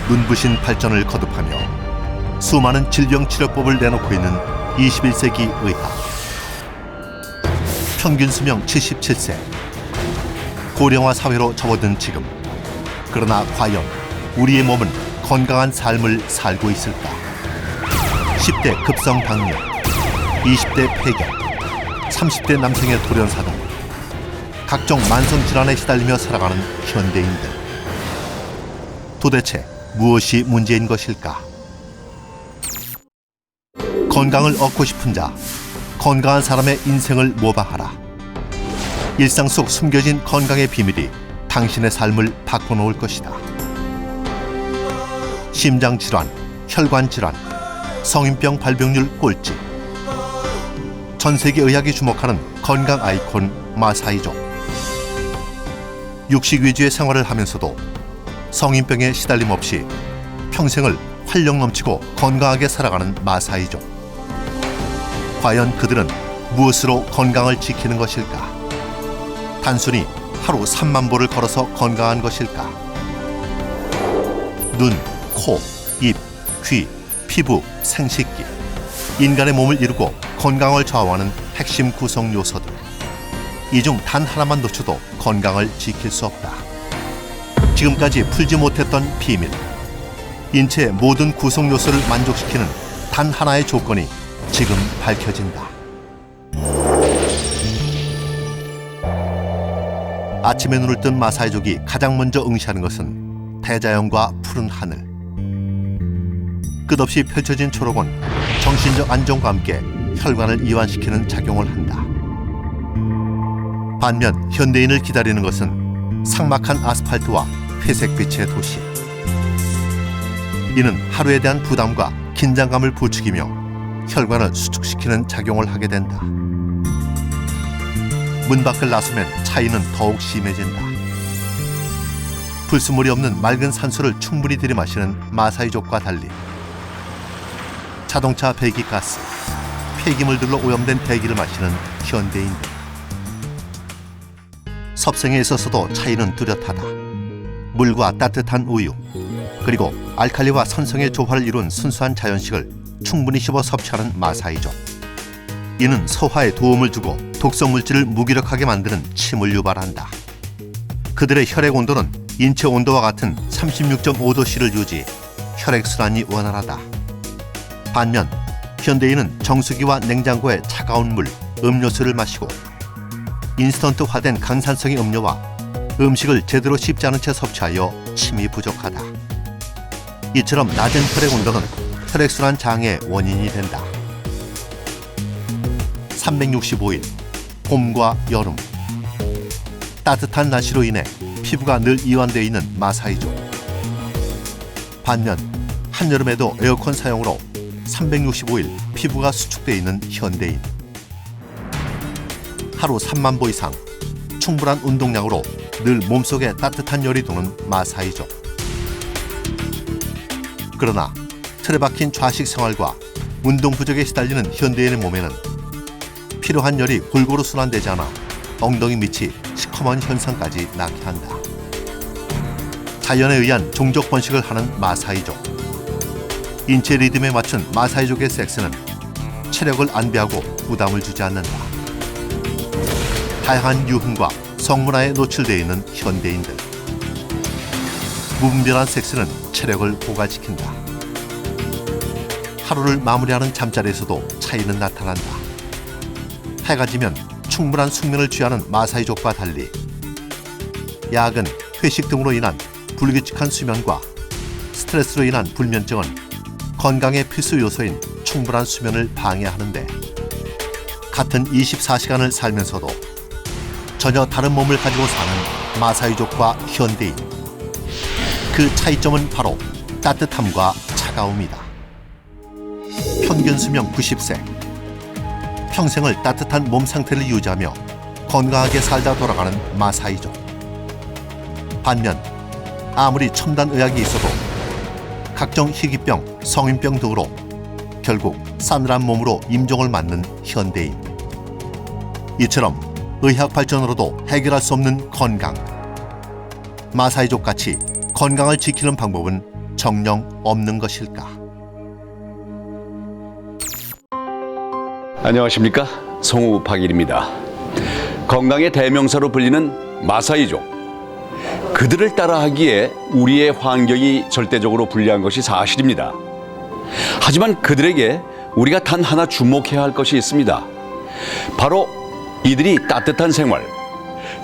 눈부신 발전을 거듭하며 수많은 질병치료법을 내놓고 있는 21세기 의학. 평균 수명 77세. 고령화 사회로 접어든 지금. 그러나 과연 우리의 몸은 건강한 삶을 살고 있을까? 10대 급성 당뇨, 20대 폐경, 30대 남성의 돌연사 등 각종 만성질환에 시달리며 살아가는 현대인들. 도대체 무엇이 문제인 것일까? 건강을 얻고 싶은 자, 건강한 사람의 인생을 모방하라. 일상 속 숨겨진 건강의 비밀이 당신의 삶을 바꿔놓을 것이다. 심장질환, 혈관질환, 성인병 발병률 꼴찌. 전 세계 의학이 주목하는 건강 아이콘 마사이족. 육식 위주의 생활을 하면서도 성인병에 시달림 없이 평생을 활력 넘치고 건강하게 살아가는 마사이족. 과연 그들은 무엇으로 건강을 지키는 것일까? 단순히 하루 3만 보를 걸어서 건강한 것일까? 눈, 코, 입, 귀, 피부, 생식기. 인간의 몸을 이루고 건강을 좌우하는 핵심 구성 요소들. 이 중 단 하나만 놓쳐도 건강을 지킬 수 없다. 지금까지 풀지 못했던 비밀. 인체의 모든 구성 요소를 만족시키는 단 하나의 조건이 지금 밝혀진다. 아침에 눈을 뜬 마사이족이 가장 먼저 응시하는 것은 대자연과 푸른 하늘. 끝없이 펼쳐진 초록은 정신적 안정과 함께 혈관을 이완시키는 작용을 한다. 반면 현대인을 기다리는 것은 삭막한 아스팔트와 회색빛의 도시. 이는 하루에 대한 부담과 긴장감을 부추기며 혈관을 수축시키는 작용을 하게 된다. 문 밖을 나서면 차이는 더욱 심해진다. 불순물이 없는 맑은 산소를 충분히 들이마시는 마사이족과 달리 자동차 배기가스, 폐기물들로 오염된 대기를 마시는 현대인들. 섭생에 있어서도 차이는 뚜렷하다. 물과 따뜻한 우유, 그리고 알칼리와 선성의 조화를 이룬 순수한 자연식을 충분히 씹어 섭취하는 마사이족. 이는 소화에 도움을 주고 독성 물질을 무기력하게 만드는 침을 유발한다. 그들의 혈액 온도는 인체 온도와 같은 36.5도씨를 유지, 혈액순환이 원활하다. 반면 현대인은 정수기와 냉장고의 차가운 물, 음료수를 마시고 인스턴트화된 강산성의 음료와 음식을 제대로 씹지 않은 채 섭취하여 침이 부족하다. 이처럼 낮은 혈액 온도는 혈액순환 장애의 원인이 된다. 365일, 봄과 여름. 따뜻한 날씨로 인해 피부가 늘 이완되어 있는 마사이족. 반면 한여름에도 에어컨 사용으로 365일 피부가 수축되어 있는 현대인. 하루 3만 보 이상, 충분한 운동량으로 늘 몸속에 따뜻한 열이 도는 마사이족. 그러나 틀에 박힌 좌식 생활과 운동 부족에 시달리는 현대인의 몸에는 필요한 열이 골고루 순환되지 않아 엉덩이 밑이 시커먼 현상까지 낳게 한다. 자연에 의한 종족 번식을 하는 마사이족. 인체 리듬에 맞춘 마사이족의 섹스는 체력을 안배하고 부담을 주지 않는다. 다양한 유흥과 성문화에 노출되어 있는 현대인들. 무분별한 섹스는 체력을 고갈시킨다. 하루를 마무리하는 잠자리에서도 차이는 나타난다. 해가 지면 충분한 숙면을 취하는 마사이족과 달리 야근, 회식 등으로 인한 불규칙한 수면과 스트레스로 인한 불면증은 건강의 필수 요소인 충분한 수면을 방해하는데, 같은 24시간을 살면서도 전혀 다른 몸을 가지고 사는 마사이족과 현대인. 그 차이점은 바로 따뜻함과 차가움이다. 평균 수명 90세. 평생을 따뜻한 몸 상태를 유지하며 건강하게 살다 돌아가는 마사이족. 반면 아무리 첨단 의학이 있어도 각종 희귀병, 성인병 등으로 결국 싸늘한 몸으로 임종을 맞는 현대인. 이처럼 의학 발전으로도 해결할 수 없는 건강. 마사이족같이 건강을 지키는 방법은 정녕 없는 것일까? 안녕하십니까, 성우 박일입니다. 건강의 대명사로 불리는 마사이족, 그들을 따라하기에 우리의 환경이 절대적으로 불리한 것이 사실입니다. 하지만 그들에게 우리가 단 하나 주목해야 할 것이 있습니다. 바로 이들이 따뜻한 생활,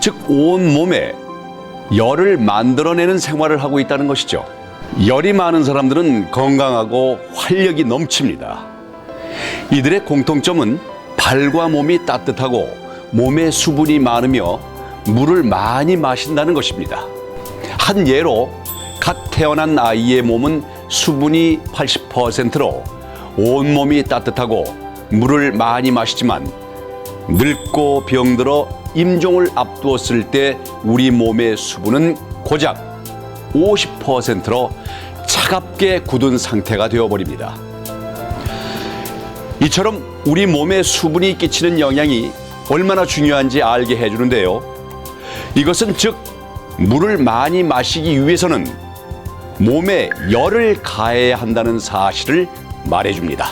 즉 온 몸에 열을 만들어내는 생활을 하고 있다는 것이죠. 열이 많은 사람들은 건강하고 활력이 넘칩니다. 이들의 공통점은 발과 몸이 따뜻하고 몸에 수분이 많으며 물을 많이 마신다는 것입니다. 한 예로 갓 태어난 아이의 몸은 수분이 80%로 온몸이 따뜻하고 물을 많이 마시지만 늙고 병들어 임종을 앞두었을 때 우리 몸의 수분은 고작 50%로 차갑게 굳은 상태가 되어버립니다. 이처럼 우리 몸에 수분이 끼치는 영향이 얼마나 중요한지 알게 해주는데요. 이것은 즉 물을 많이 마시기 위해서는 몸에 열을 가해야 한다는 사실을 말해줍니다.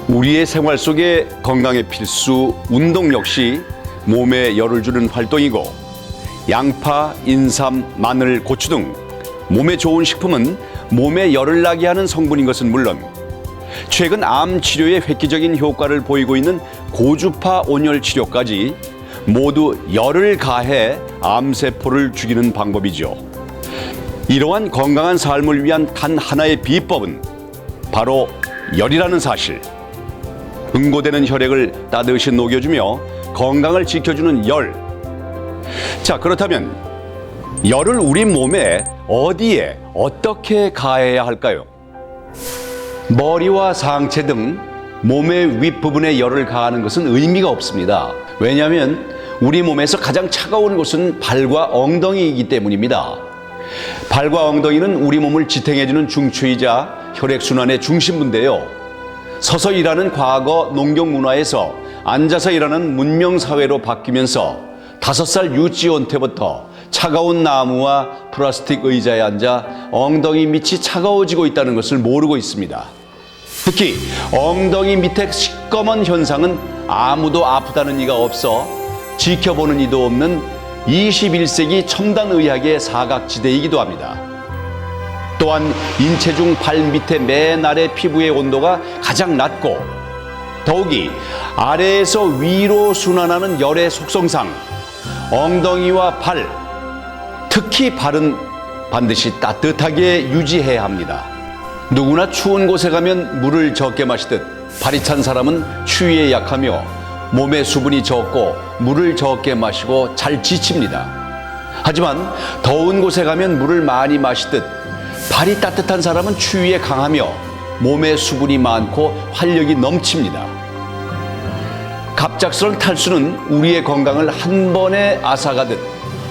우리의 생활 속에 건강에 필수 운동 역시 몸에 열을 주는 활동이고, 양파, 인삼, 마늘, 고추 등 몸에 좋은 식품은 몸에 열을 나게 하는 성분인 것은 물론 최근 암 치료에 획기적인 효과를 보이고 있는 고주파 온열 치료까지 모두 열을 가해 암세포를 죽이는 방법이죠. 이러한 건강한 삶을 위한 단 하나의 비법은 바로 열이라는 사실. 응고되는 혈액을 따뜻이 녹여주며 건강을 지켜주는 열. 자, 그렇다면 열을 우리 몸에 어디에 어떻게 가해야 할까요? 머리와 상체 등 몸의 윗부분에 열을 가하는 것은 의미가 없습니다. 왜냐하면 우리 몸에서 가장 차가운 곳은 발과 엉덩이이기 때문입니다. 발과 엉덩이는 우리 몸을 지탱해주는 중추이자 혈액순환의 중심부인데요. 서서 일하는 과거 농경 문화에서 앉아서 일하는 문명사회로 바뀌면서 5살 유치원 때부터 차가운 나무와 플라스틱 의자에 앉아 엉덩이 밑이 차가워지고 있다는 것을 모르고 있습니다. 특히 엉덩이 밑에 시꺼먼 현상은 아무도 아프다는 이가 없어 지켜보는 이도 없는 21세기 첨단 의학의 사각지대이기도 합니다. 또한 인체 중 발 밑에 맨 아래 피부의 온도가 가장 낮고, 더욱이 아래에서 위로 순환하는 열의 속성상 엉덩이와 발, 특히 발은 반드시 따뜻하게 유지해야 합니다. 누구나 추운 곳에 가면 물을 적게 마시듯 발이 찬 사람은 추위에 약하며 몸에 수분이 적고 물을 적게 마시고 잘 지칩니다. 하지만 더운 곳에 가면 물을 많이 마시듯 발이 따뜻한 사람은 추위에 강하며 몸에 수분이 많고 활력이 넘칩니다. 갑작스러운 탈수는 우리의 건강을 한 번에 앗아가듯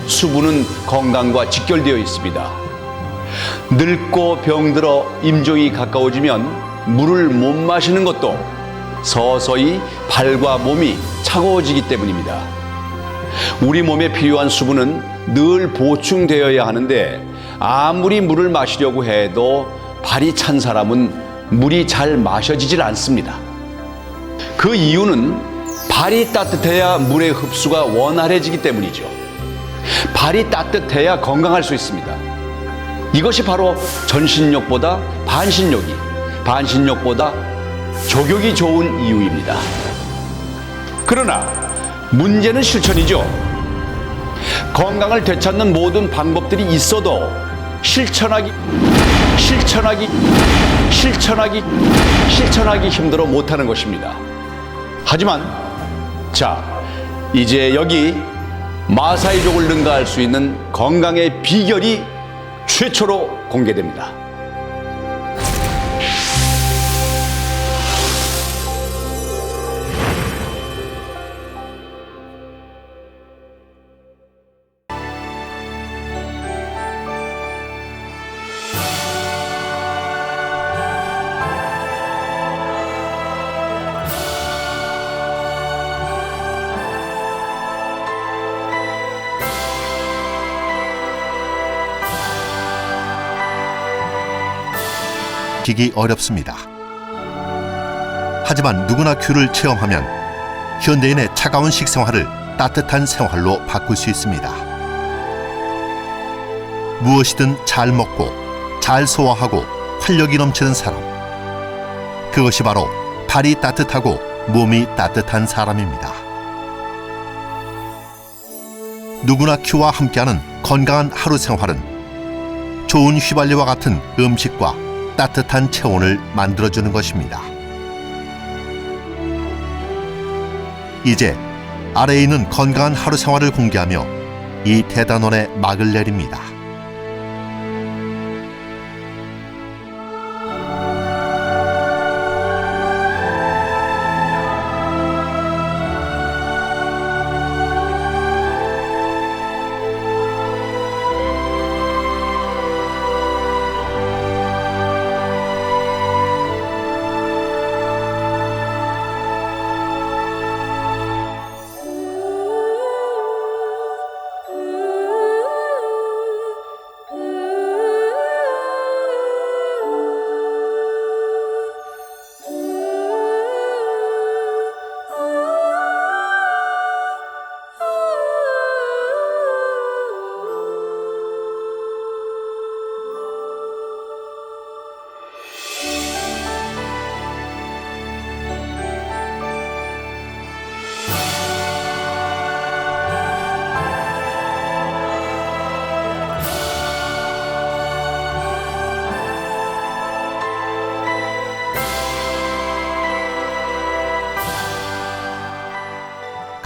수분은 건강과 직결되어 있습니다. 늙고 병들어 임종이 가까워지면 물을 못 마시는 것도 서서히 발과 몸이 차가워지기 때문입니다. 우리 몸에 필요한 수분은 늘 보충되어야 하는데 아무리 물을 마시려고 해도 발이 찬 사람은 물이 잘 마셔지질 않습니다. 그 이유는 발이 따뜻해야 물의 흡수가 원활해지기 때문이죠. 발이 따뜻해야 건강할 수 있습니다. 이것이 바로 전신욕보다 반신욕이, 반신욕보다 족욕이 좋은 이유입니다. 그러나 문제는 실천이죠. 건강을 되찾는 모든 방법들이 있어도 실천하기 힘들어 못하는 것입니다. 하지만 자, 이제 여기 마사이족을 능가할 수 있는 건강의 비결이 최초로 공개됩니다. 지키기 어렵습니다. 하지만 누구나 큐를 체험하면 현대인의 차가운 식생활을 따뜻한 생활로 바꿀 수 있습니다. 무엇이든 잘 먹고 잘 소화하고 활력이 넘치는 사람. 그것이 바로 발이 따뜻하고 몸이 따뜻한 사람입니다. 누구나 큐와 함께하는 건강한 하루 생활은 좋은 휘발유와 같은 음식과 따뜻한 체온을 만들어주는 것입니다. 이제 아래에 있는 건강한 하루 생활을 공개하며 이 대단원의 막을 내립니다.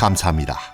감사합니다.